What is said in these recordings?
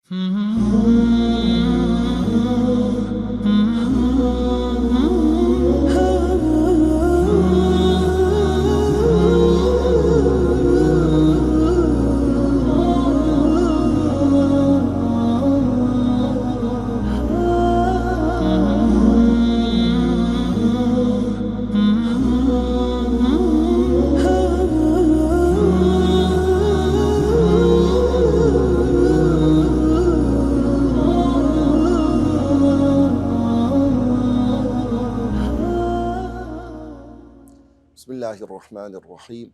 بسم الله الرحمن الرحيم.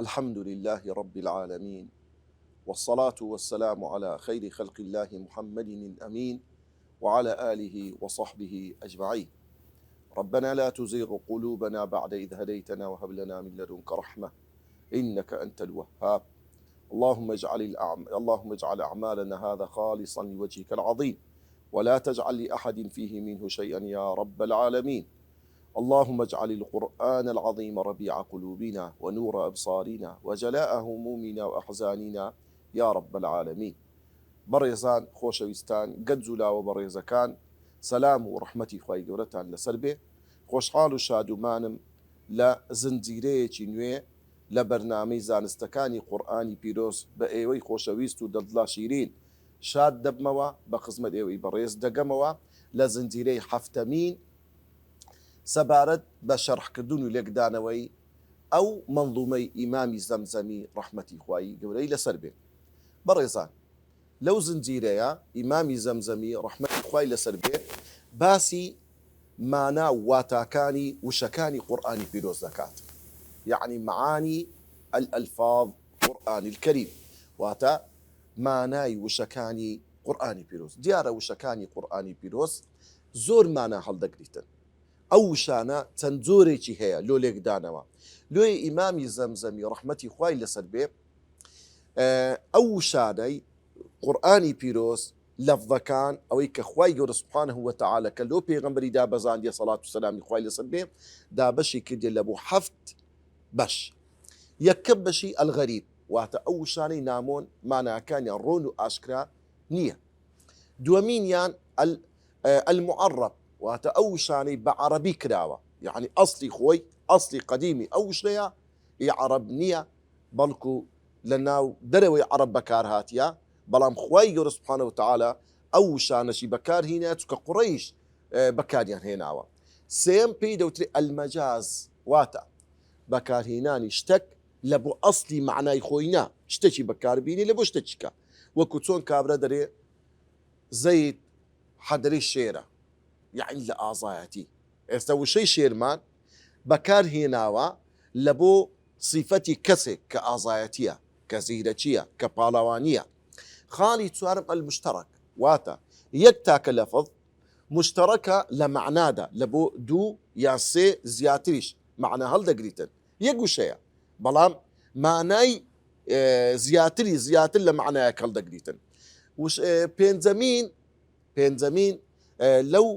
الحمد لله رب العالمين، والصلاة والسلام على خير خلق الله محمد الأمين وعلى آله وصحبه أجمعين. ربنا لا تزغ قلوبنا بعد إذ هديتنا وهب لنا من لدنك رحمة إنك أنت الوهاب. اللهم اجعل أعمالنا هذا خالصا لوجهك العظيم، ولا تجعل لأحد فيه منه شيئا يا رب العالمين. اللهم اجعل القرآن العظيم ربيع قلوبنا ونور أبصارنا وجلاء همومنا وأحزاننا يا رب العالمين. بەڕێزان خۆشەویستان گەنج و لاوە بەڕێزەکان، سەلام و ڕەحمەتی خوای گەورەتان لەسەر بێ. خۆشحاڵ و شادومانم لە زنجیرەیەکی نوێ لە بەرنامەی زانستەکانی قورئانی پیرۆز بە ئێوەی خۆشەویست و دڵدڵا شیرین شاد دەبمەوە، بە خزمەت ئێوەی بەڕێز دەگەمەوە لە زنجیرەی حەفتەمین سەبارەت بە شەرحکردن و لێکدانەوەی ئەو مەنظومەی ئیمامی زەمزەمی ڕەحمەتی خوای گەورەی لەسەر بێ. بەڕێزان، لەو زنجیرەیە ئیمامی زەمزەمی ڕەحمەتی خوای لەسەر بێ باسی مانا واتاکانی وشەکانی قورئانی پیرۆز دەکات، یعنی معانی الألفاظ قورئانی الکەریم، واتە مانای وشەکانی قورئانی پیرۆز. دیارە وشەکانی قورئانی پیرۆز زۆر مانا هەڵدەگریتن، ئەو وشانە چەند زۆرێکی هەیە لۆ لێکدانەوە. لۆی ئیمامی زەمزەمی ڕەحمەتی خوای لەسەر بێ ئەو وشانەی قورئانی پیرۆز لەفظەکان ئەوەی کە خوای گەورە سوبحانەه وتەعالە کە لۆ پێغەمبەری دابەزاندیە سەڵات و سەلامی خوای لەسەر بێ دابەشی کردێ لە بۆ 7 بەش. یەکەم بەشی ئەلغەریب، واتە ئەو وشانەی نامۆن ماناکانیان ڕۆن و ئاشکرا نییە. دووەمینیان المعرب، واتە ئەو وشانەی بە عەرەبی کراوە، یعنی ئەسڵی خۆی ئەسڵی قەدیمی ئەو وشەیە عەرەب نییە، بەڵکو لە ناو دەرەوەی عەرەب بەکار هاتیە، بەڵام خوای گەورە سوبحانەه وتەعالە ئەو وشانەشی بەکارهێنا چونکە قوڕەیش بەکاریان هێناوە. سێم پێی دەوترێ ئەلمەجاز، واتە بەکارهێنانی شتێک لە بۆ ئەسڵی معنای خۆی نا، شتێکی بەکاربینی لە بۆ شتێکیکە، وەکو چۆن کابرا دەرێ زەید حەدەرەی شێرە، یعنی لە ئازایەتی. ئێستا وشەی شێرمان بەکارهێناوە لە بۆ صیفەتی کەسێک کە ئازایەتیە، کە زیرەکیە، کە پاڵەوانیە. خاڵی چوارم المشترک، واتە یەک تاکە لەفظ مشترەکە لە معنادا لە بۆ 2 یا 3 زیاتریش معنە هەڵدەگریتن، یەک وشەیە بەڵام مانای زیاتر لە معنایەک هەڵدەگریتن. پێنجەمین لەو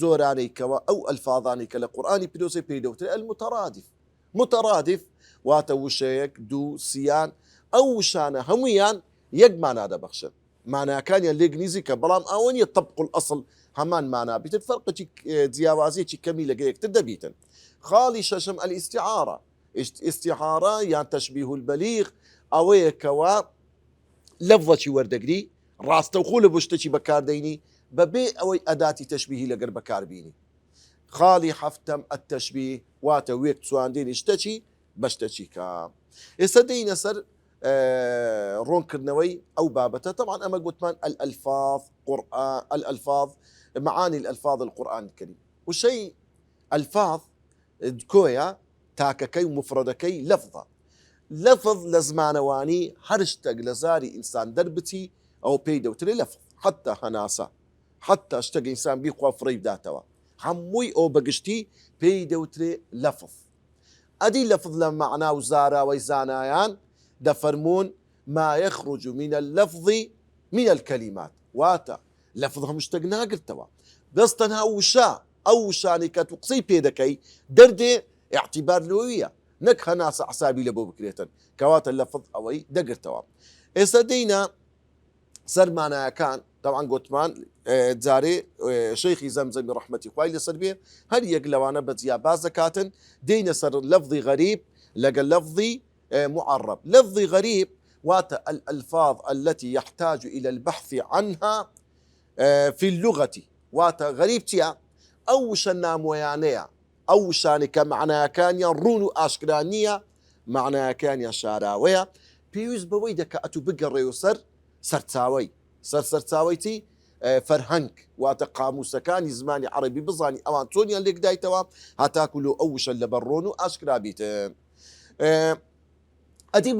جۆرانەی کەوە ئەو ئەلفاظانی کە لە قورئانی پیرۆزی پێی دەوترێ المترادف. مترادف واتە وشەیەک 2 3 ئەو وشانە هەمویان یەک مانا دەبەخشن، ماناکانیان لێک نزیکە، بەڵام ئەوە نیە طبق الأصل هەمان مانا بیتن، فەرقێکی جیاوازیەکی کەمی لەگەڵ یەکتر دەبیتن. خاڵی شەشەم الاستعارە، استعارە یان تەشبیه البەلیغ، ئەوەیە کەوە لەفظێکی وەردەگری ڕاستەوخۆ لە بۆ شتێکی بەکاردەینی بەبێ ئەوەی ئەداتی تەشبیهی لەگەر بەکاربینی. خاڵی هەفتەم التەشبیه، واتە وێک چواندێنی شتێکی بە شتێکیکە. ئێستا دەینە سەر ڕوونکردنەوەی ئەو بابەتە. طبعا ئەمە گوتمان الألفاظ معاني الألفاظ القرآن الكريم. وشي ألفاظ کۆیە تاکەکەی و مفرەدەکەی لەفظە. لەفظ لە زمانەوانی هەر شتێک لە زاری ئینسان دەربچی ئەو پێی دەوترێ لەفظ، حتا هەناسە، حتا شتێک ئینسان بیخوا فڕی بداتەوە، هەمووی ئەو بەگشتی پێی دەوترێ لەفظ. ئەدی لەفظ لە معنا و زاراوەی زانایان دەفەرمون ما يخرج من اللفظ من الكلمات، واتە لەفظ هەموو شتێک ناگرتەوە، بەس تەنها وشە، ئەو وشانی کە تو قسەی پێ دەکەی دەردێ اعتیبار لەوەیە، نەک هەناسە حسابی لە بۆ بکرێتن، کەواتە لەفظ ئەوەی دەگرتەوە. ئێستا دەینە سەرمانایەکان طبعاً گوتمان جارێ شەیخی زەمزەمی ڕەحمەتی خوای لەسەر بێ هەر یەک لەوانە بە جیاباز دەکاتن دێنە سەر لەفظی غەریب لەگەڵ لەفظی معرب. لەفظی غەریب واتە الألفاظ التي يحتاج إلى البحث عنها في اللغة. واتە غەریب چییە؟ ئەو وشە نامۆیانەیە، ئەو وشانی کە معنایەکانیان ڕوون و ئاشکرا نییە، معنایەکانیان شاراوەیە، پێویست بەوەی دەکات و بگەڕێ سەر سەرچاوەی سەرچاوەیتی فەرهەنگ، واتە قاموسەکانی زمانی عەرەبی بزانی ئەوان چۆنیان لێکدایتەوە هەتاکو لۆ ئەو وشە لەبەر ڕۆن و ئاشکرا بیتن. ئەدی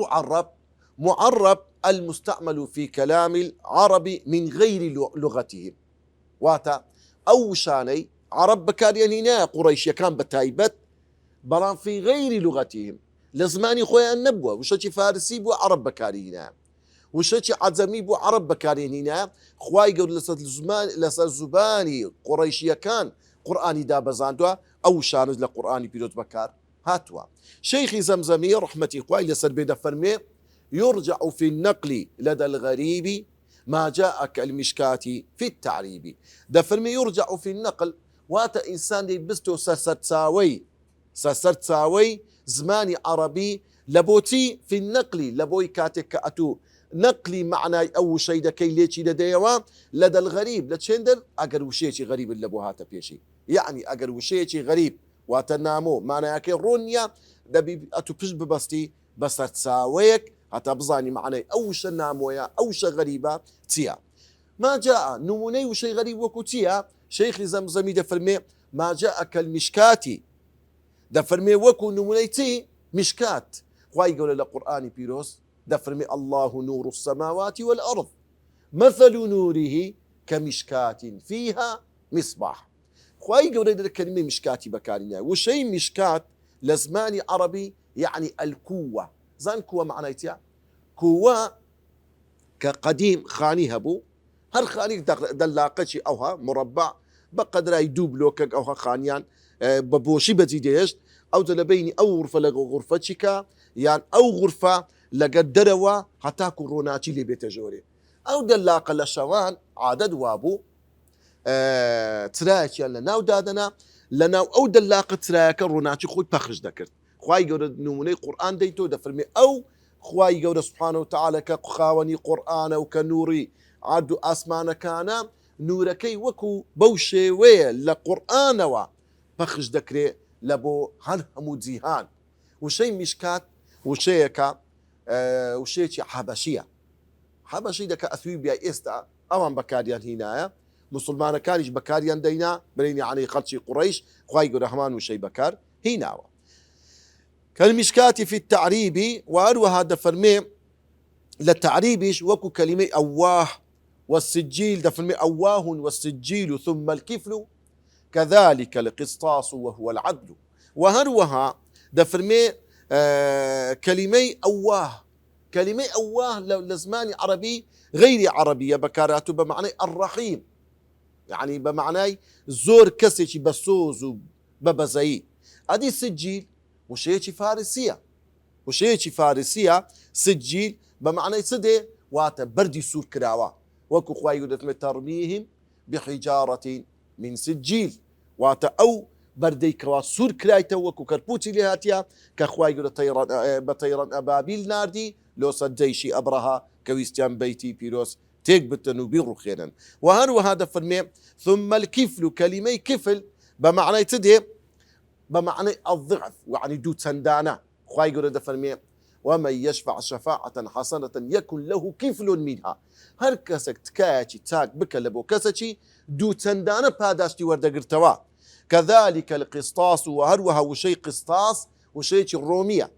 معرب المستعمل في كلام العرب من غير لغتهم. واتە ئەو وشانەی عرب بەکارێنینە قوڕەیشیەکان بە تایبەت بەڵام في غير لغتهم لە زمانی خۆیان نەبووە، وشەی فارسی بووە عرب بەکارهێنا، وشەی عەجەمی بوو عرب بەکارهێنینە، خوای گەورە لەسەر زوبانی قوڕەیشیەکان قورئانی دابەزاندووە، ئەو شانت لە قورئانی پیرۆز بەکار هاتووە. شەیخی زەمزەمی ڕەحمەتی خوای لەسەر بێ دەفەرمێ يرجع في النقل لدى الغريب ما جاء كالمشكاة في التعريب. دەفەرمێ يرجع في النقل واتە ئینسانی بستۆ سەرسەرچاوەی زمانی عەرەبی لە بۆچی في النقل لە بۆی کاتێک کە ئەتوو نقلی معنای ئەو وشەی دەکەی لێکی دەدەیەوە لەدە الغەریب لە چێندر ئەگەر وشەیەکی غەریبت لە بۆ هاتە پێشی، یعنی ئەگەر وشەیەکی غەریب واتە نامۆ مانایەکەی ڕوون نییە دەبی ئەتوو پشت ببەستی بە سەرچاوەیەک هەتا بزانی معنای ئەو وشە نامۆیە ئەو وشە غەریبە چییە. ما جاء نمونەی وشەی غەریب وەکو چییە؟ شەیخی زەمزەمی دەفەرمێ ما جاء كالمشكاة، دەفەرمێ وەکو نمونەی چی؟ مشکات. خوای گەورە لە قورئانی پیرۆز دەفەرمێ الله نور السماوات والأرض مثل نوره كمشكاة فيها مصباح. خوای گەورە لە کەلمەی مشکاتی بەکارهێنا. وشەی مشکات لە زمانی عەرەبی يعني الكوة. زان كوة معنای چییە؟ کووە کە قەدیم خانی هەبوو، هەر خانی دەلاقەکی ئەوها مربع بە قەدرای 2 بلۆکێک ئەوها خانیان بە بۆشی بەجی دێشت، ئەو دە لە بینی ئەو غورفە لەگە غورفە چیکە یان ئەو غورفە لەگەر دەرەوە هەتاکو ڕۆناچی لێ بێتە ژۆرێ. ئەو دەلاقە لە شەوان عادەت وابوو چرایەکیان لە ناو دادەنا، لە ناو ئەو دەلاقە چرایەکە ڕۆناچی خۆی پەخش دەکرد. خوای گەورە نمونەی قورئان دەیتۆ دەفەرمێ ئەو خوای گەورە سوبحانە وتەعالە کە خاوەنی قورئانە و کە نووری عەرد و ئاسمانەکانە نورەکەی وەکو بەو شێوەیە لە قورئانەوە پەخش دەکرێ لە بۆ هەر هەموو جیهان. وشەی میشکات وشەیەکە وشەیەکی حەبەشیە، حەبەشی دەکە ئەثیوبیا ئێستا ئەوان بەکاریان هینایە، مسلمانەکانیش بەکاریان دەینا برینی عەلەی خەڵکی قوڕەیش خوای گەورە هەمان وشەی بەکار هیناوە. كالمشكاة في التعريب وهروها دفرمي للتعريبش وكو كلمة أواه والسجيل دفرمي أواه والسجيل ثم الكفل كذلك القسطاس وهو العدل. وهروها دفرمي كلمة أواه، كلمة أواه لزمان عربي غير عربية بكاراته بمعنى الرحيم، يعني بمعنى زور كسيش بسوز وببزي. أدي السجيل وشيء فارسية، وشيء فارسية سجيل بمعنى سدي واتا بردي سور كراوا وكو خواي يقول ترميهم بحجارة من سجيل واتا أو بردي كوا سور كرايتا وكو كربوتي لهاتيا كخواي يقول بطيران أبابيل ناردي لو صديشي أبرها كويستيان بيتي بيروس تيك بتنو بيرو خيرا. وهو هذا فرمي ثم الكفل كلمة كفل بمعنى سدي بمعنى الضعف يعني دو تندانا. خواي يقول دفرمي ومن يشفع شفاعة حسنة يكن له كفل منها. هر كسك تكايتي تاك بكلبو كسكي دو تندانا باداشتي وردقرتوا. كذلك القسطاس وهروها وشي قسطاس وشي الرومية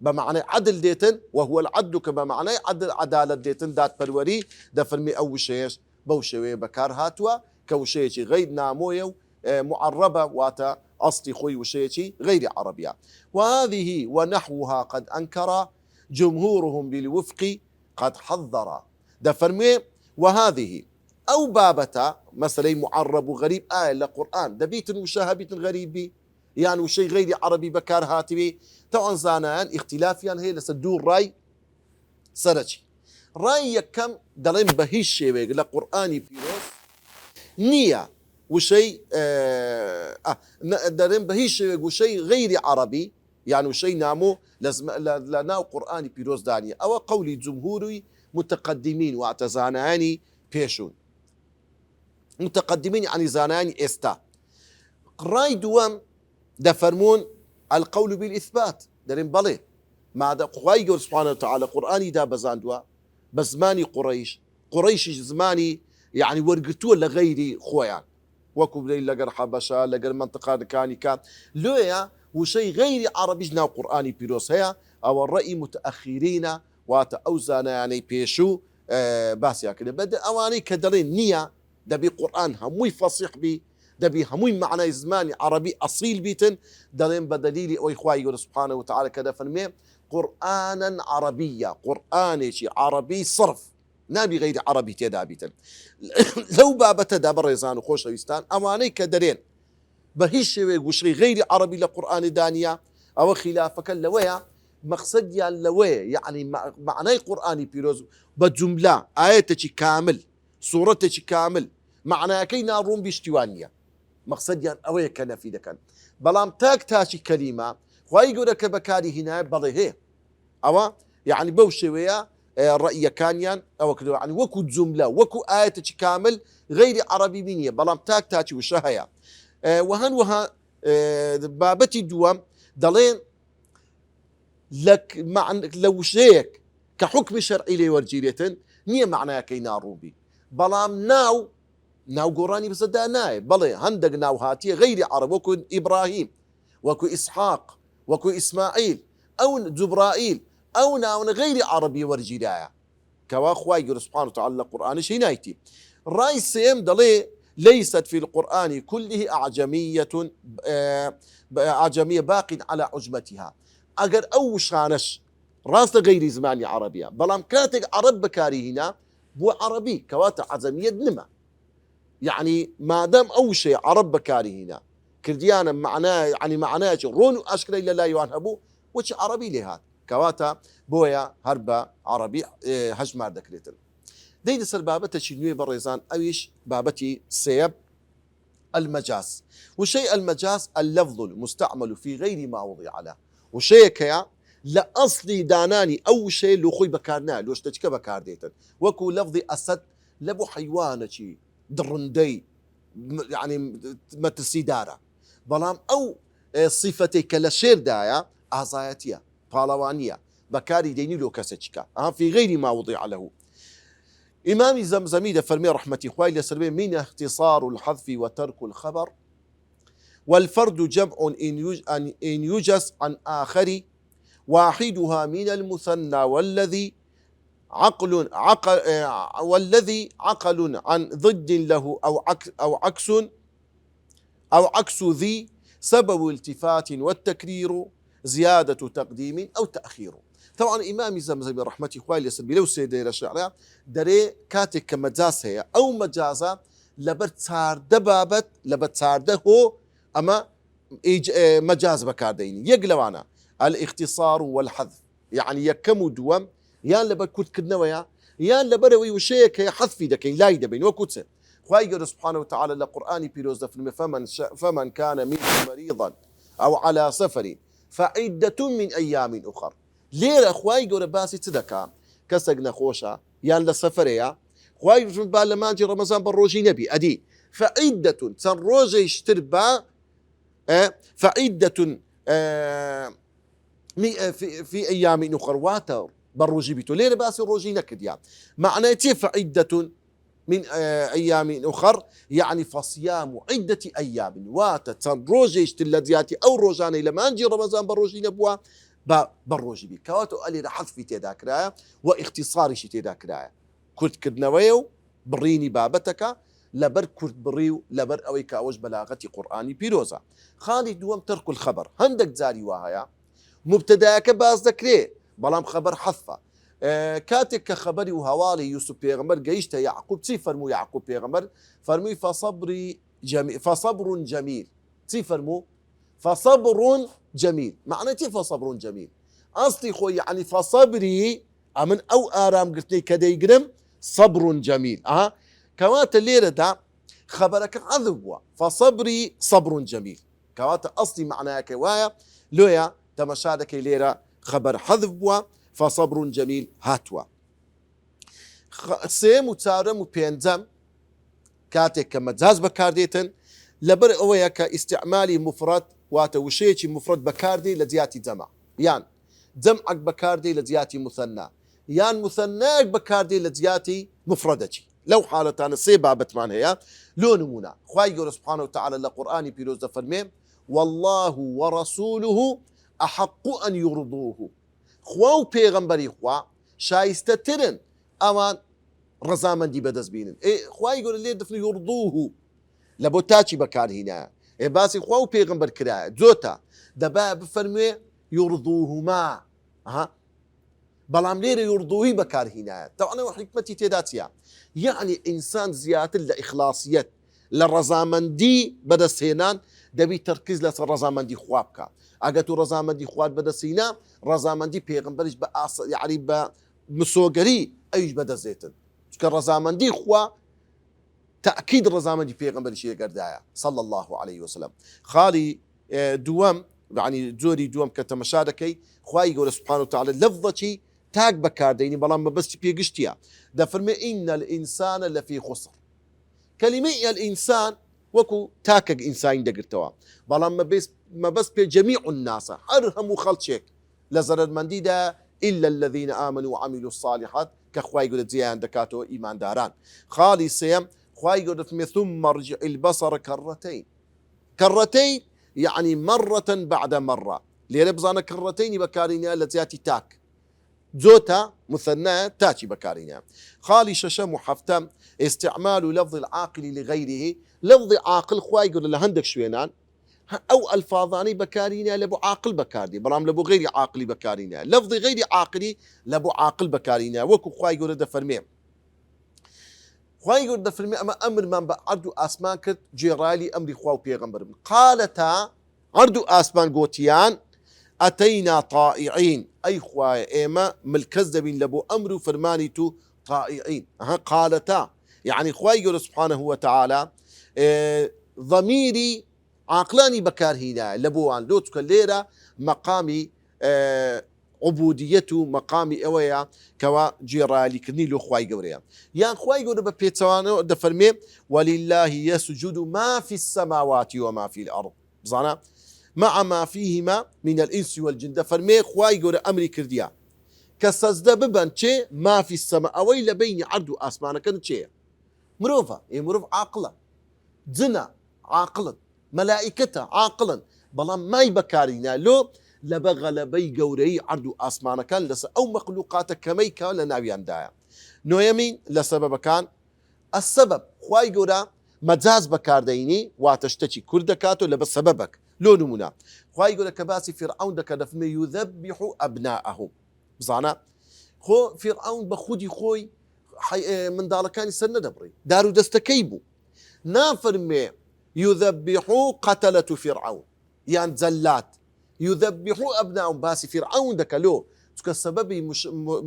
بمعنى عدل ديتن وهو العدل بمعنى عدل عدالة ديتن دات بروري دفرمي أو شيش بوشوي بكار هاتوا كوشيش غير نامويو معربة واتا أصلي خوي وشيشي غير عربية. وهذه ونحوها قد أنكر جمهورهم بالوفق قد حذر. دفرمي وهذه أو بابتا مثلا معرب وغريب آية للقرآن دبيت مشاهبة غريب بي يعني وشي غير عربي بكار هاتبي طبعا زانان اختلافيا هي لسدور راي سرجي ڕای یەکەم دەڵێن بە هیچ شێوەیەک لە قورئانی پیرۆز نییە وشەی دەڵێن بە هیچ شێوەیەک وشەی غەیری عەرەبی یان وشەی نامۆ لە ناو قورئانی پیرۆزدا نییە. ئەوە قەولی جمهوری متقدمین واتە زانایانی پێشوون، متقدمین یعنی زانایانی ئێستا. ڕای دووەم دەفەرمونون القول بالإثبات، دەڵێن بەڵێ مادە خوای گەورە سوبحانه وتعالى قورئانی دا بەزاندووە بە زمانی قوڕەیشیش زمانی یعنی وەرگرتووە لە غەیری خۆیان، وەکو بڵێن لەگەر حەبەشە لەگەر منتقەکانی کات لۆیە وشەی غەیری عەرەبیش ناو قورئانی پیرۆز هەیە. ئەوە ڕەئی متەئەخیرینە واتە ئەو زانایانەی پێشوو باسییان کردە. بەدە ئەوانەی کە دەڵێن نییە دەبی قورئان هەمووی فەسیح بی، دەبی هەمووی معنای زمانی عەرەبی ئەسیل بیتن، دەڵێن بە دەلیلی ئەوەی خوای گەورە سوبحانه وتعالى کە دەفەرمێ قورئانًا عەرەبیە، قورئانێکی عەرەبی صرف، نابی غەیری عەرەبی تێدا بیتن. لەو بابەتەدا بەڕێزان و خۆشەویستان ئەوانەی کە دەرێن بە هیچ شێوەیەک وشەی غەیری عەرەبی لە قورئانیدا نییە، ئەوە خلافەکە لەوەیە، مەقسەدیان لەوەیە، یعنی معنای قورئانی پیرۆز بە جوملا ئاەتێکی کامل، سوورەتێکی کامل معناەکەی ناڕوون بیشتیوان نییە، مەقسەدیان ئەوەیە کە نەفی دەکەن. بەڵام تاچی کەلیمە خوای گەورە کە بەکاری هینایە بەڵێ هەیە، ئەوە یعنی بەو شێوەیە ڕەئیەکانیان ئەوە کردووە، یعنی وەکو جوملە وەکو ئاەتێکی کامل غەیری عەرەبی نییە، بەڵام تاچی وشە هەیە. وهەروەها بابەتی دووەم دەڵێن لە وشەیەک کە حکمی شەرعی لێ وەرگیرێتن نییە معنایەکەی ناڕووبی، بەڵام ناو گۆڕانی بزەدا نایە. بەڵێ هەندێک ناو هاتیە غەیری عەرەب، وەکو ئیبراهیم، وەکو ئیسحاق، وەکو ئیسماعیل، ئەو جوبرائیل، ئەو ناونە غەیری عەرەبی وەرگیرایە کەوا خوای گەورە سوبحانه وتعالى لە قورئانیش هینایەتی. ڕای سێم دەڵێ ليست في القرآن كله أعجمية باق على عجمتها. ئەگەر ئەو شانەش ڕاستە غەیری زمانی عەرەبیە، بەڵام کاتێک عەرەب بەکاری هینا بۆ عەرەبی کەواتە عەجەمیەت نما، یعنی مادام ئەو شەیە عەرەب بەکاری هینا کردیانە یعنی معنایەکی ڕۆن و ئاشکرای لە لایوان هەبوو وەچی عەرەبی لێ هات، کەواتە بۆیە هەر بە عەرەبی هەژمار دەکرێتن. دەی لەسەر بابەتێکی نوێ بەڕێزان، ئەویش بابەتی سێیەم المەجاز. وشەی المەجاز اللفظ المستعمل في غير ما وضع له، وشەیەکەیە لە ئەسڵی دانانی ئەو شەیە لۆ خۆی بەکارنایە، لۆ شتێکە بەکاردێتن، وەکو لەفظی ئەسەد لە بۆ حەیوانێکی دڕندەی یعنی مەترسیدارە، بەڵام ئەو صیفەتێک کە لە شێردایە ئازایەتیە، پاڵەوانیە، بەکاری دەینی لۆ کەسێکیکە في غير ما وضع له. إمامي زمزمي دفرمي رحمتي خوای لەسەر بێ من اختصار الحذف وترك الخبر والفرد جمع إن يجز عن آخر واحدها من المثنى والذي عقل عن ضد له أو عكس ذي سبب التفات والتكرير زيادة تقديم أو تأخير. طبعا إمامي زمزمي رحمتي خوای لەسەر بێ لەو سێ دەیرە شعرە دەرێ کاتێک کە مەجاز هەیە، ئەو مەجازە لەبەر چاردە بابەت لەبەر چاردە هۆ ئەمە مەجاز بەکاردەینی. یەک لەوانە الاختصار والحذف، یعنی یەکەم و دووەم یان لەبەر کورتکردنەوەیە یان لەبەرەوەی وشەیەک هەیە حەذفی دەکەین، لای دەبین، وەکو چ خوای گەورە سوبحانه وتعالى لە قورئانی پیرۆز دەفەرمێ فمن كان منكم مريضا أو على سفر فعدة من أيام أخر. لێرە خوای گەورە باسی چ دەکا؟ کەسێک نەخۆشە یان لە سەفەرەیە، خوای با لە مانجی ڕەمەزان بە ڕۆژی نەبی ئەدی فعیدەتون چەند ڕۆژێشتر بە فعیدەتون في أيام أخر واتە بە ڕۆژی بیتۆ. لێرە باسی ڕۆژی نەکردیان، معنای چێ فعیدەتون من أيام أخر يعني فصيام عدة أيام، واتە چەند ڕۆژێشتر لە زیاتی ئەو ڕۆژانەی لە مانجی ڕەمەزان بە ڕۆژی نەبووە بەڕۆژی بی، کەواتە ئەلێرە حەذفی تێدا کرایە و ئیختصاریشی تێدا کرایە، کورتکردنەوەیە و بڕینی بابەتەکە لەبەر کورت بڕی و لەبەر ئەوەی کە ئەوەش بەلاغەتی قورئانی پیرۆزە. خاڵی دووەم تەرک الخەبەر، هەندێک جاری وا هەیە مبتەدایەکە باز دەکرێ بەڵام خەبەر حەذفە. کاتێک کە خەبەری و هەواڵی یوسف پێغەمبەر گەیشتە یعقوب چی فەرموو یعقوب پێغەمبەر؟ فەرمووی فصبر جەمیل. چی فەرموو؟ فصبر جميل. معنى كيف فصبر جميل؟ أصلي خوي يعني فصبري ئەمن ئەو ئارامگرتنەی کە دەیگرم سەبر جەمیل کەواتە لێرەدا خەبەرەکە حەذف بووە فەسەبری سەبر جەمیل کەواتە ئەسڵی معنایەکەی وایە لۆیە تەمەشا دەکەی لێرە خەبەر حەذف بووە فەسەبر جەمیل هاتووە. سێم و چارەم و پێنجەم کاتێک کە مەجاز بەکاردێتن لەبەر ئەوەیە کە ئیستیعمالی مفرەد واتە وشەیەکی مفرەد بەکاردێ لە جیاتی جەمع یان جەمعەک بەکاردێ لە جیاتی مثەنا یان مثەنایەک بەکاردێ لە جیاتی مفرەدەکی لەو حالەتانە سێ بابەتمان هەیە لۆ نمونە خوای گەورە سوبحانە وتەعالە لە قورئانی پیرۆز دەفەرمێ والله ورسوله أحق أن يرضوه خوا و پێغەمبەری خوا شایستەترن ئەوان ڕەزامەندی بەدەست بینن خوای گەورە لێ دەفەرمێ يرضوه لە بۆ تاچی بەکارهێنایە باسی خوا و پێغەمبەر کرایە جۆتە دەبا بفەرموێ يرضوهما بەڵام لێرە يرضوهی بەکارهێنایە تەوانەوە حکمەتی تێدا چییە یعنی ئینسان زیاتر لە ئیخلاسیەت لە ڕەزامەندی بەدەستهێنان دەبی تەرکیز لەسەر ڕەزامەندی خوا بکە ئەگە تو ڕەزامەندی خوات بەدەستهێنا ڕەزامەندی پێغەمبەریش بە یعنی بە مسۆگەری ئەویش بەدەستێتن چکە ڕەزامەندی خوا تأكيد ڕەزامەندی پێغەمبەریشی لەگەردایە صلى الله عليه وسلم. خاڵی دووەم يعني جۆری دووەم کە تەمەشا دەکەی خوای گەورە سوبحانە وتەعالە لەفظەکی تاک بەکاردێنی بەڵام مەبەستی پێگشتیە دەفەرمێ إن الإنسان لفي خسر کەلیمەی الئینسان وەکو تاکە ئینسانی دەگرتەوە بەڵام مەبەست پێ جەمیع الناسە هەر هەموو خەڵکێک لە زەرەرمەندیدا إلا الذين آمنوا وعملوا الصالحات کە خوای گەورە جێیان دەکاتەوە ئیمانداران. خاڵی سێم خوای گەورە دەفەرمێ ثم ارجع البصر كرتين يعني مرة بعد مرة لێرە بزانە کڕەتەینی بەکارهێنایە لە جیاتی تاک جۆتە مثەنایە تاچی بەکارهێنایە. خاڵی شەشەم و حەفتەم استعمال لفظ العاقل لغيره لفظ عاقل خوای گەورە لە هەندێک شوێنان ئەو ئەلفاظانەی بەکارهێنایە لە بۆ عاقل بەکاردێ بەڵام لە بۆ غەیری عاقلی بەکارهێنایە لفظی غەیری عاقلی لە بۆ عاقل بەکارهێنایە وەکو خوای گەورە دەفەرمێ خوای گەورە دەفەرمێ ئەمە ئەمرمان بە عەرد و ئاسمان کرد جێڕایەلی ئەمری خوا و پێغەمبەرم قالەتا عەرد و ئاسمان گۆتیان ئەتەینا طائعین ئەی خوایە ئێمە ملکەز دەبین لە بۆ ئەمر و فەرمانی تو طائعین قالەتا يعني خوای گەورە سوبحانه وتعالى ضميري عاقلانی بەکارهێنایە لە بۆوان لۆ چکە لێرە مەقامی عبودیەت و مەقامی ئەوەیە کەوا جێڕایەلیکردنی لۆ خوای گەورەیە یان خوای گەورە بە پێچەوانەوە دەفەرمێ ولله يسجد ما في السماوات وما في الأرض بزانە مع ما فيهما من الإنس والجن دەفەرمێ خوای گەورە ئەمری کردیە کە سەجدە ببەن چێ ما في السما ئەوەی لە بینی عەرد و ئاسمانەکەن چێە مرۆڤە مرۆڤ عاقڵە جنە عاقڵن مەلائکەتە عاقڵن بەڵام مای بەکارهێنا لۆ لە بە غەلەبەی گەورەی عەرد و ئاسمانەکان لەسەر ئەو مەخلوقاتە کەمەی کە لە ناویاندایە. نۆیەمین لە سەبەبەکان السەبەب خوای گەورە مەجاز بەکاردەینی واتە شتێکی کورد دەکاتەوە لە بە سەبەبەک لۆ نمونە خوای گەورە کە باسی فیرعەون دەکات دەفەرمێ یوذەبیح ئەبناءەه بزانە خۆ فیرعەون بە خودی خۆی منداڵەکانی سەر نەدەبڕی دار و دەستەکەی بوو نافەرمێ يذبح قتلة فرعون يعني زلات يذبح أبناءهم باسي فرعون دكالو چکە سەبەبی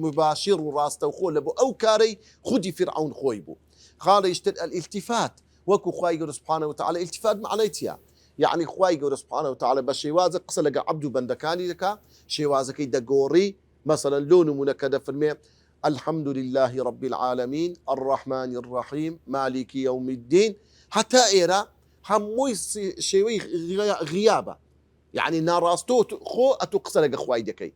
مباشر و ڕاستەوخۆ لە بۆ ئەو کارەی خودی فرعون خۆی بوو. خاڵیشتر الالتفات وەکو خوای گەورە سوبحانە وتعالە التفات معنای چییە یعنی خوای گەورە سوبحانە وتعالە بە شێوازە قسە لەگە عەبد و بەندەکانی دەکا شێوازەکەی دەگۆڕی مثلا لۆ نمونەکە دەفەرمێ الحمد لله رب العالمين الرحمن الرحيم مالك يوم الدين حتى ئێرە هەمووی شێوەی غیابە یعنی ناڕاستۆ خۆ ئەتو قسە لەگە خوای دەکەی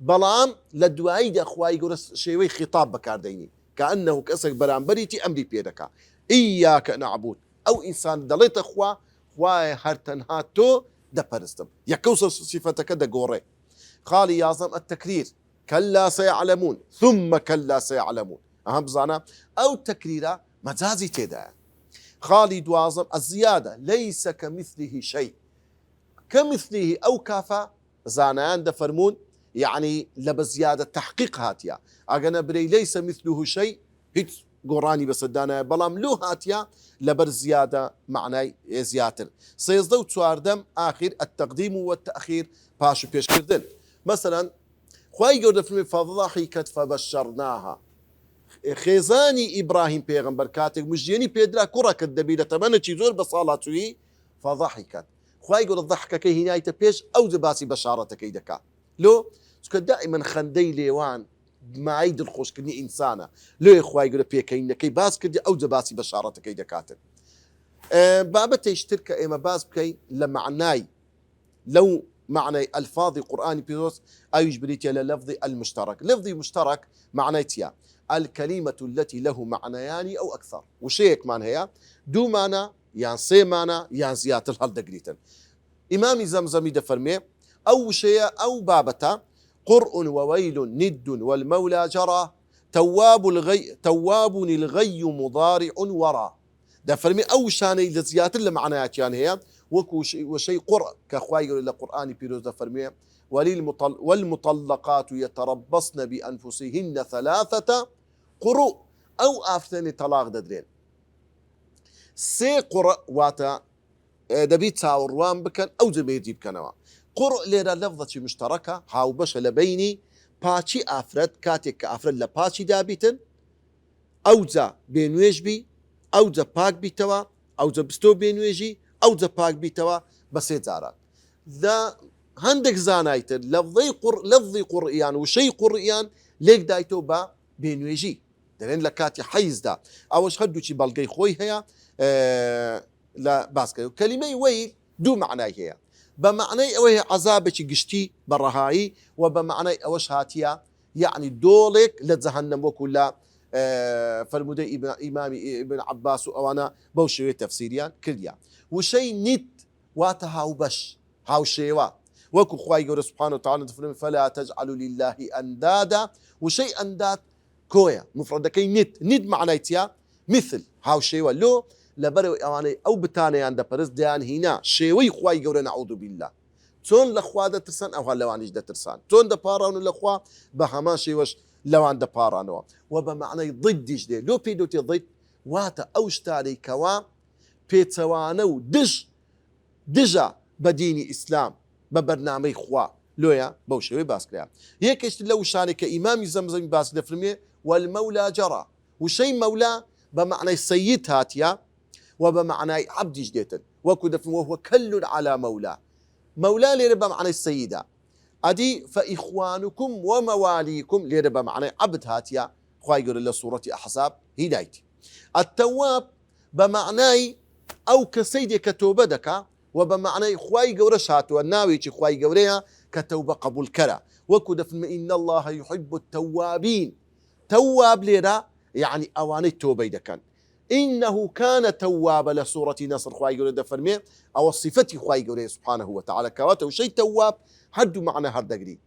بەڵام لە دواییدا خوای گەورە شێوەی خیتاب بەکاردەینی کە ئەنەهو کەسێک بەرامبەریتی ئەمری پێ دەکا ئیاکە نەعبود ئەو ئینسان دەڵێتە خوا خوایە هەر تەنها تۆ دەپەرستم یەکەوسە سیفەتەکە دەگۆڕێ. خاڵی یازەم التەکریر كلا سيعلمون ثم كلا سيعلمون بزانە ئەو تەکریرە مەجازی تێدایە. خاڵی دوازم الزیادە ليس كمثله شيء كمثله ئەو کافە زانایان دەفەرمون يعني لە بە زیادە تحقیق هاتیە ئەگەنە برەی ليس مثله شيء هیچ گۆڕانی بەسەردانایە بەڵام لۆ هاتیە لەبەر زیادە معنای زیاتر. سێزدە و چواردەم ئاخیر التەقدیم و التەئخیر پاش و پێشکردن مثلا خوای گەورە دەفەرمێ فەضەحیکەت فەبەشەرناها خێزانی ئیبراهیم پێغەمبەر کاتێک مژدێنی پێدرا کوڕەکەت دەبی لە تەمەنێکی زۆر بە ساڵاتوی فەضەحیکەت خوای گەورە ضەحکەکەی هینایتە پێش ئەو باسی بەشارەتەکەی دەکات لۆ چکە دائیمەن خەندەی لێوان مای دڵخۆشکردنی ئینسانە لێ خوای گەورە پێکەینەکەی باس کردی ئەو باسی بەشارەتەکەی دەکاتن بابەتێشتر کە ئێمە باس بکەین لە معنای لەو معنای ئەلفاظی قورئانی پیرۆز ئەویش بریتە لە لەفظی المشترك لەفظی مشترك معنای چییە الكلمة التي له معنيان أو أكثر وشيكمان هي دو معنى يان سي معنى يان زيادة هەڵدەگریتن إمامي زمزمي دفرمي أو شيء أو بابتا قرء وويل ند والمولى جرى تواب الغي مضارع ورى دفرمي أو شاني لزيادة لمعنيات يعني هي وشيء قرء كخواي للقرآن بيروز دفرمي والمطلقات يتربصن بأنفسهن 3 قروء أو آفتني طلاق ددرين سي قرء واتا دبيت ساوروان بكن أو زبيدي بكنوا قرء ليرا لفظة مشتركة هاو بش لبيني باتشي آفرد كاتك آفرد لباتشي دابيتن أو زا بينويج بي أو زا باك بيتوا أو زا بستو بينويجي أو زا باك بيتوا بسيط زارات ذا هندك زانايتر لفظي قرئيان وشي قرئيان ليك دايتو با بينويجي دەڵێن لە کاتی حەیزدا ئەوەش هەردووچی بەڵگەی خۆی هەیە لە باسکە و کەلیمەی وەیل دوو معنای هەیە بە معنای ئەوەی عەزابێکی گشتی بەڕەهایی و بە معنای ئەوەش هاتیە یعنی دۆڵێک لە جەهەنەم وەکو لە فەرمودەی ئیمامی ئیبن عەباس و ئەوانە بەو شێوەیە تەفسیریان کردیان وشەی نیت واتە هاوبەش هاوشێوە وەکو خوای گەورە سوبحانه وتعالى دەفەرمێ فلا تجعلوا لله أندادا وشەی ئەنداد كويا مفردكي نت معناي تيا مثل هاو شيوا لو لبرو اواني او بتاني عند برز ديان هنا شيوي خواي جورا نعوذ بالله تون لخوا دا ترسان او هلوانيش دا ترسان تون دا بارانو لخوا بهما شيوش لوان دا بارانو وبمعنى ضدش دي لو بيدوتي ضد واتا اوشتاري كوا بيتوانو دجا بديني اسلام ببرنامج خوا لويا بوشوي باسكريا هيك لو شاني كإمام زمزم باس دفرمي والمولى جرى وشي مولى بمعنى السيد هاتيا وبمعنى عبد جديتا وكدف وهو كل على مولى ليربى معنى السيدة أدي فإخوانكم ومواليكم ليربى معنى عبد هاتيا خواي يقول له سورة أحزاب هدايتي التواب بمعنى أو كسيدي كتوبدك وبمعنى خواي جورش هاتوا الناوي خواي جوريها كتوبة قبول كرا وكدف إن الله يحب التوابين تواب ليرا يعني أواني التوبة دكان إنه كان توابا لسورة نصر خواي يقول دفرمي أو صفتي خواي يقول سبحانه وتعالى كواته وشي تواب حد معنى هردقري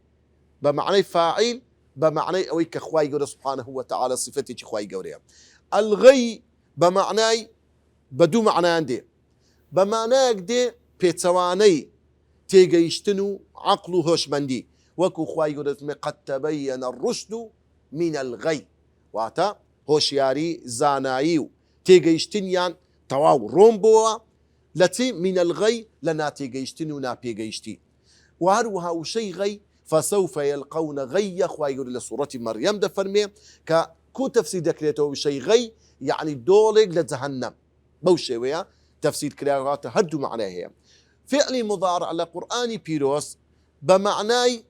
بمعنى فاعل بمعنى أويك خواي يقول سبحانه وتعالى صفتي خواي يقول الغي بمعنى بدو معنى عندي بمعنى دي بيتواني تيجيشتنو عقله هوشمندي وكو خواي يقول قد تبين الرشد من الغي واتا هوشياري زانايو تيجيشتنيان تواو رومبوا لتي من الغي لنا تيجيشتنو نا بيجيشتي وهروها وشي غي فسوف يلقون غي خواي يقول لسورة مريم دفرمي كو تفسير دكريتو شي غي يعني دولك لجهنم بوشي ويا تفسير كريات هدو معناه هي فعل مضارع على قرآن بيروس بمعنى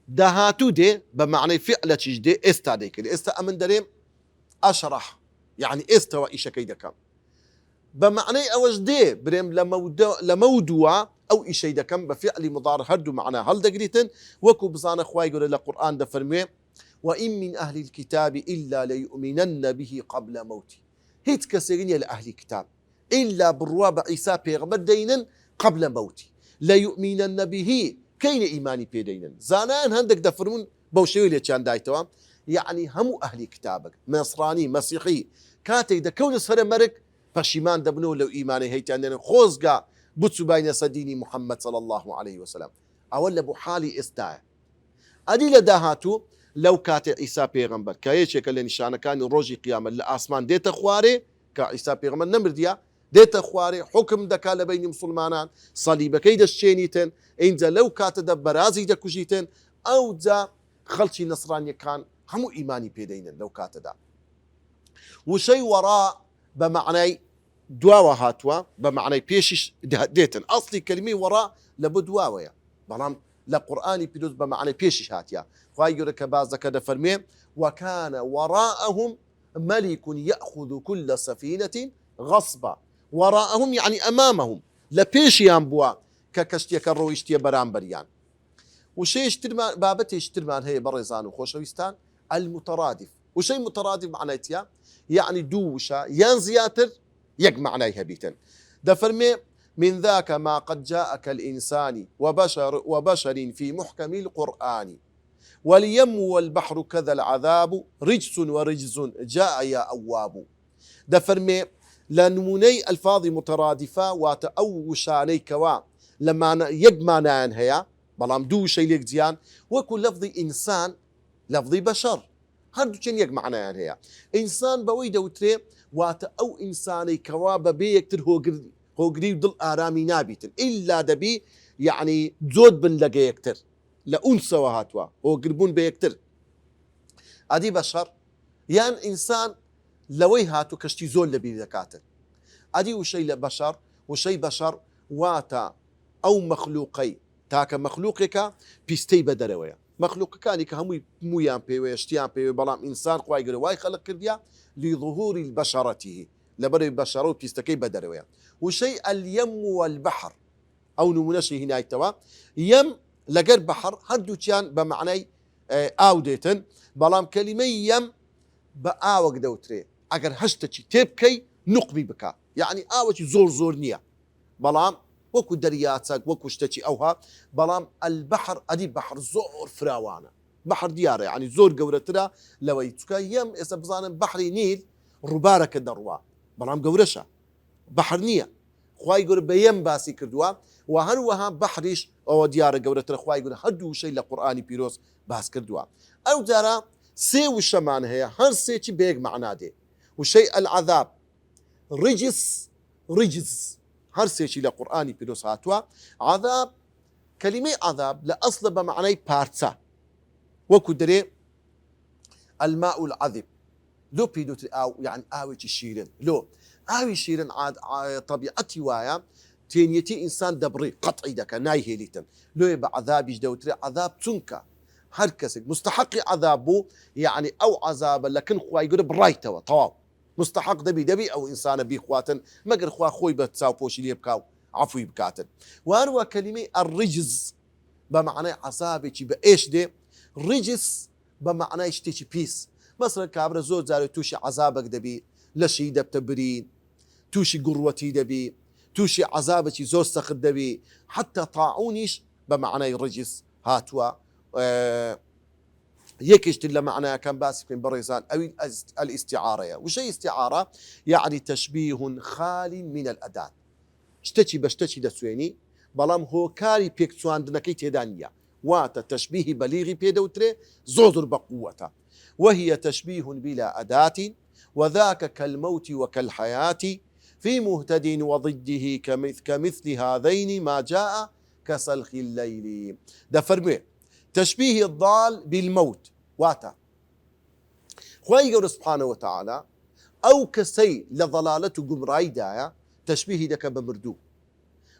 دهاتو دي بمعنى فعل تجدي استا ديك استا امن دريم اشرح يعني استوى ايش كيدكم بمعنى اوج دي بريم لموضوع او ايش كيدكم بفعل مضارع هدو معناه هل دقريتن وكو بزان خواي يقول القرآن دفرمي وإن من أهل الكتاب إلا ليؤمنن به قبل موته هيت كسرين لأهل الكتاب إلا بالرواب عيسى بيغمر دينا قبل موتي ليؤمنن به كين إيماني بيدينا زانان هندك دفرون بوشوي اللي كان دايتوا يعني همو أهل كتابك نصراني مسيحي كاتي دا كون سر مرك فشيمان دبنو لو إيماني هيت عندنا خوزقا بتسو بين سديني محمد صلى الله عليه وسلم أولا بحالي استاع أدي لداهاتو لو كاتي عيسى بيغمبر كايش يكال نشانه كان روجي قيامة لآسمان ديتا خواري كعيسى بيغمبر نمرديا ديتا خواري حكم دكا لبين مسلمانان صليب كيد الشينيتن إنزا لو كات برازي دا كجيتن ئەوجا خەڵکی نەسرانیەکان هەموو ئیمانی پێدەینن لەو کاتەدا. وشەی وەڕا بە معنای دواوە هاتووە، بە معنای پێشیش دێتن. ئەسڵی کەلیمەی وەڕا لە بۆ دواوەیە، بەڵام لە قورئانی پیرۆز بە معنای پێشیش هاتیە. خوای گەورە کە باز دەکە دەفەرمێ وەکانە وەڕاءەهم مەلیک یەأخذ كل سەفینەة غەصبا. وەڕاءەهم یعنی ئەمامەهم، لە پێشیان بووە کە کەشتێکە ڕۆیشتیە بەرامبەریان. وشەیەش ترمان بابەتێش ترمان هەیە بەڕێزان و خۆشەویستان، المترادف. وشەی مترادف معنای چییە؟ يعني دوو وشە یان زیاتر یەک معنای هەبیتن. دەفەرمێ من ذاك ما قد جاء كالإنسان وبشر في محكم القرآن واليم والبحر كذا العذاب رجس ورجز جاء يا أواب. دەفەرمێ لە نمونەی ئەلفاظی مترادفە واتە ئەو وشانەی کەوا لە یەک مانایان هەیە بەڵام دوو وشەی لێک جیان، وەکو لەفظی ئینسان لەفظی بەشەر، هەردووچەند یەک معنایان هەیە. ئینسان بەوەی دەوترێ واتە ئەو ئینسانەی کەوا بەبێ یەکتر هۆگری و دڵ ئارامی نابیتن، ئیلا دەبی یعنی جۆت بن لەگە یەکتر، لە ئونسەوە هاتووە هۆگربوون بە یەکتر. ئەدی بەشەر یان ئینسان لەوەی هاتوو کەشتی زۆر لەبیر دەکاتن. ئەدی وشەی لە بەشەر، وشەی بەشەر واتە ئەو مەخلوقەی تاکە مەخلوقێکە پیستەی بە دەرەوەیە. مەخلوقەکانی کە هەمووی مویان پێوەیە شتیان پێوێ، بەڵام ئینسان خوای گەورە وای خەلق کردیە لظهوری بەشەرەتیه، لەبەرەوەی بەشەرە و پیستەکەی بە دەرەوەیە. وشەی ئەلیەم والبەحر، ئەو نمونەشی هینایتەوە. یەم لەگەر بەحر هەردووچیان بە معنای ئاو دێتن، بەڵام کەلیمەی یەم بە ئاوەک دەوترێ ئەگەر هەشتەکی تێبکەی نوقمی بکە، یعنی ئاوەکی زۆر زۆر نییە، بەڵام وەکو دەریاچەک وەکو شتێکی ئەوها. بەڵام ئەلبەحر ئەدی بەحر زۆر فراوانە، بەحر دیارە یعنی زۆر گەورەترە لەوەی چکە یەم ئێستا بزانن بەحری نیل ڕووبارەکە دەڕوا، بەڵام گەورەشە بەحر نییە. خوای گەورە بە یەم باسی کردووە و هەروەها بەحریش ئەوە دیارە گەورەترە. خوای گەورە هەردوو وشەی لە قورئانی پیرۆز باس کردووە. ئەو جارە سێ وشەمان هەیە، هەر سێکی بە یەک معنا دێ. وشەی ئەلعەذاب، ڕجز، هەر سێکی لە قورئانی پیرۆز هاتووە. عەذاب کەلیمەی عەذاب لە ئەسڵە بە معنای پارچە، وەکو دەرێ الماء العذب، لۆ پێدوتری ئاو یعنی ئاوێکی شیرن. لۆ ئاوی شیرن طبیعەتی وایە تێنیەتی ئینسان دەبڕی قەتعی دەکە نایهێلیتن، لۆیە بە عەذابیش دەوترێ عەذاب چونکە هەر کەسێک مستحقی عەذاب بوو، یعنی ئەو عەذابە لەکن خوای گەورە بڕایتەوە تەواو مستحق دەبی ئەو ئینسانە بیخواتن مەگەر خوا خۆی بە چاوپۆشی لێ بکاو عەفوی بکاتن. وهروە کەلیمەی الرجز بە معنای عەذابێکی بە ئێش دێ، ڕجز بە معنای شتێکی پیس. مەسەڵەن کابرا زۆر جارێ تووشی عەذابێک دەبی، لەشی دەبتە برین، تووشی گوڕوەتی دەبی، تووشی عەذابێکی زۆر سەخت دەبی، حتا تاعونیش بە معنای ڕجز هاتووە. یەکێشتر لە معنایەکان باسی بکەین بەڕێزان، ئەوی ئەلیستیعارەیە. وشەی ئیستیعارە یعنی تەشبیه خالی من الئەدات، شتێکی بە شتێکی دەسوێنی بەڵام هۆکاری پێکچواندنەکەی تێدا نییە، واتە تەشبیهی بەلیغی پێدەوترێ زۆر بە قووەتە. وهي تشبيه بلا أداة وذاك كالموت وكالحياة في مهتد وضده كمثل هذين ما جاء كسلخ الليل. دەفەرمێ تشبيه الضال بالموت واتا خوای گەورە سبحانه وتعالى ئەو کەسەی لە ضەلالەت و گومڕایی دایە تشبیهی دەکە بە مردوو،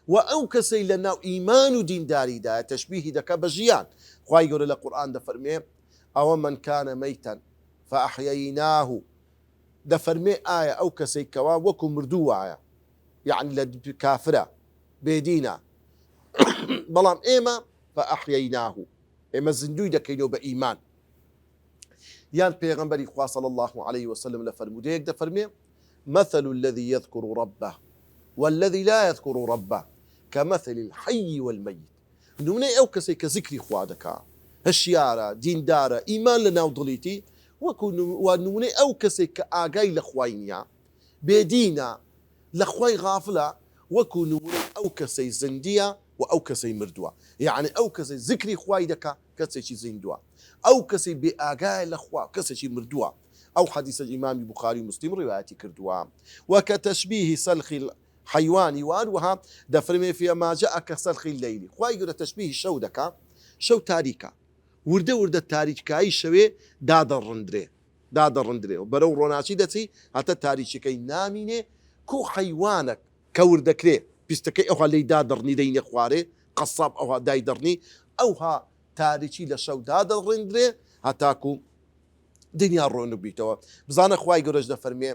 و ئەو کەسەی لە ناو ئیمان و دینداریدایە تشبیهی دەکە بە ژیان. خوای گەورە لە قورئان دەفەرمێ ئەوە من کانە مەیتەن فەئەحیەیناه، دەفەرمێ ئایا ئەو کەسەی کەوا وەکو مردوو وایە، یعنی لە کافرە بێدینە، بەڵام ئێمە فەئەحیەیناه ئێمە زیندوی دەکەینەوە بە ئیمان. یان پێغەمبەری خوا صلی الله عليه وسلم لە فەرمودەیەک دەفەرمێ مثل الذي يذكر ربه والذي لا يذكر ربه كمثل الحي والميت. نمونەی ئەو کەسێک کە ذکری خوا دەکا، هەشیارە، دیندارە، ئیمان لە ناو دڵیتی، وەکو نمونەی ئەو کەسێک کە ئاگای لە خوای نییە، بێدینە، لە خوای غافلە، وەکو نمونەی ئەو کەسەی زیندیە و ئەو کەسەی مردووە. یعنی ئەو کەسەی ذکری خوای دەکا کەسێکی زیندووە، ئەو کەسەی بێ ئاگای لە خوا کەسێکی مردووە. ئەو حەدیثە ئیمامی بوخاری و مسلم ڕیوایەتی کردووە. وەکە تەشبیهی سەلخی حیوانی وهروەها دەفەرمێ فیما جاء کەسەلخی اللەیلی. خوای گەورە تەشبیهی شەو دەکا، شەو تاریکە وردە وردە تاریکایی شەوێ دادەڕندرێ و بەرەو ڕۆناچی دەچی هاتە تاریچەکەی نامینێ کۆ حەیوانێک کە وردەکرێ پیستەکەی ئەوها لی دادڕنی دەینێ خوارێ قەساب ئەوها دای دەڕنی ئەوها تاریکی لە شەو دادەڕندرێ هەتاکو دنیا ڕۆنە بیتەوە بزانە خوای گەورەش دەفەرمێ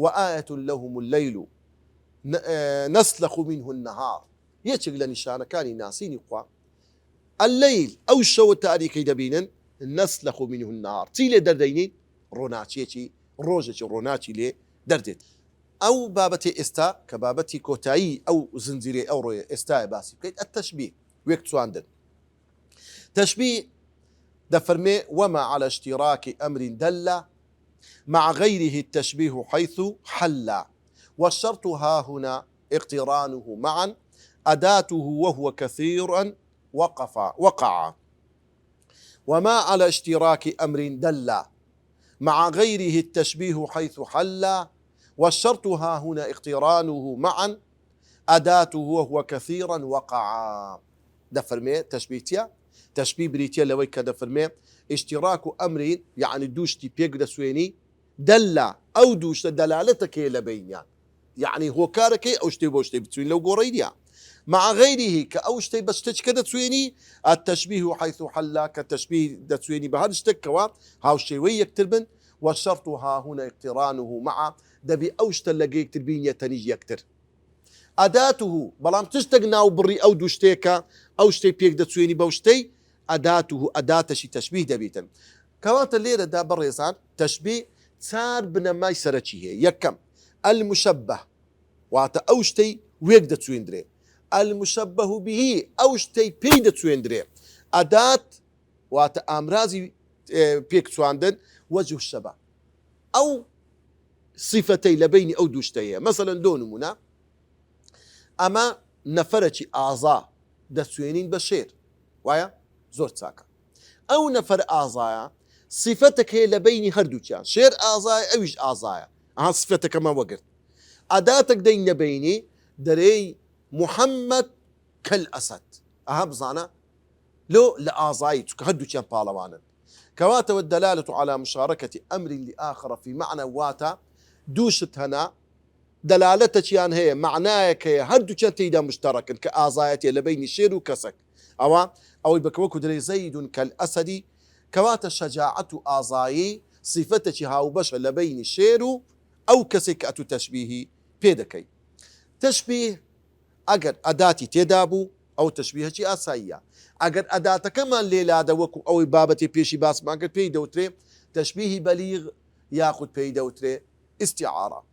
وآية لهم الليل نسلخ منه النهار یەکێک لە نیشانەکانی ناسینی خوا الليل ئەو شەوە تاریکەی دەبینن نسلخ منه النهار چی لێ دەردەینی ڕۆناچیەکی ڕۆژێکی ڕۆناچی لێ دەردێت ئەو بابەتی ئێستا کە بابەتی کۆتایی ئەو زنجیرێ ئەو ڕۆیە ئێستای باسی بکەیت التشبيه وێک چواندن تشبيه دەفەرمێ وما على اشتراك أمر دل مع غيره التشبيه حيث حل والشرط ها هنا اقترانه معا أداته وهو كثيرا وقع وما على اشتراك أمر دل مع غيره التشبيه حيث حل والشرط ها هنا اقترانه معا أداته وهو كثيرا وقع دفرمي تشبيه بريتيا لوي كدفرمي اشتراك أمر يعني دوشتي بيك دسويني دل أو دوشت دلالتك لبين يعني هو كاركي أو شتي بوشتي بتسوين لو قريديا مع غيره كأوشتي بس كده تسويني التشبيه حيث حل كتشبيه دسويني بهذا اشتكوا هاوشتي وي يكتربن والشرط ها هنا اقترانه مع دبي أوشت اللي يكتر بين يتنيج يكتر أداته بلام تشتقنا وبري أو دوشتيكا أوشتي بيك دسويني بوشتي أداته أداة شي تشبيه دبيتن كوات الليلة دا بريزان تشبيه صار بنا ما يسرتشي هي يكم المشبه واتا أوشتي ويك دسوين دري المشبه به أوشتي بي دسوين دري أداة واتا أمرازي بيك سواندن وجه الشبه أو صفتي لبيني أو دوشتي مثلا دون منا أما نفرتي أعضاء دسوينين بشير ويا زۆر چاکە ئەو نەفەر ئازایە صفتك هەیە لە بینی هەردووچیان شێر ئازایە ئەویش ئازایە ئەها صفتەکەمە وەگرت ئاداتك دەین لە بینی دەرێی محەممەد کەلئەسەد ئەها بزانە لۆ لە ئازایی چکە هەردووچیان پاڵەوانن کەواتەوە الدلالة على مشاركة أمر لآخر في معنى واتا دووشت هەنا دلالەتەچیان هەیە معنایەک هەیە هەردووچیان تێیدا مشتەڕەکن کە ئازایەتێ لە بینی شێر و کەسەک أو بكوكو دري زيد كالأسد كوات الشجاعة آزاي صفتك هاو بش لبين الشير أو كسك أتو تشبيه بيدكي تشبيه أجر أداتي تدابو أو تشبيه شي أسايا أجر أداة كمان ليلا دوكو أو بابتي بيشي باس ما قد بيدوتري تشبيه بليغ ياخد بيدوتري استعارة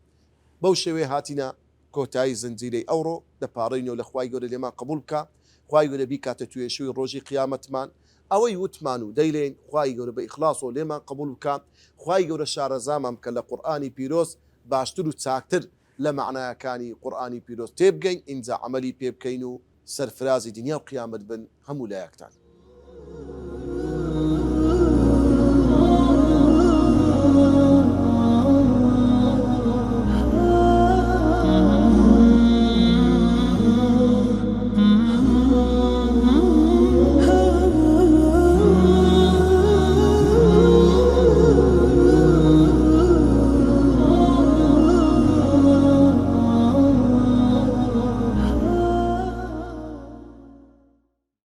بوشوي هاتنا كوتاي زنجيري أورو دبارينو لخواي قولي لما قبولك خوای گەورە بیکاتە توێشوی ڕۆژی قیامەتمان ئەوەی وتمان و دەیڵێن خوای گەورە بە ئیخلاص و لێمان قبول بکات خوای گەورە شارەزامان بکە لە قورئانی پیرۆز باشتر و چاکتر لە معنایەکانی قورئانی پیرۆز تێبگەین ئینجا عەمەلی پێ بکەین و سەرفرازی دنیا و قیامەت بن هەموو لایەکتان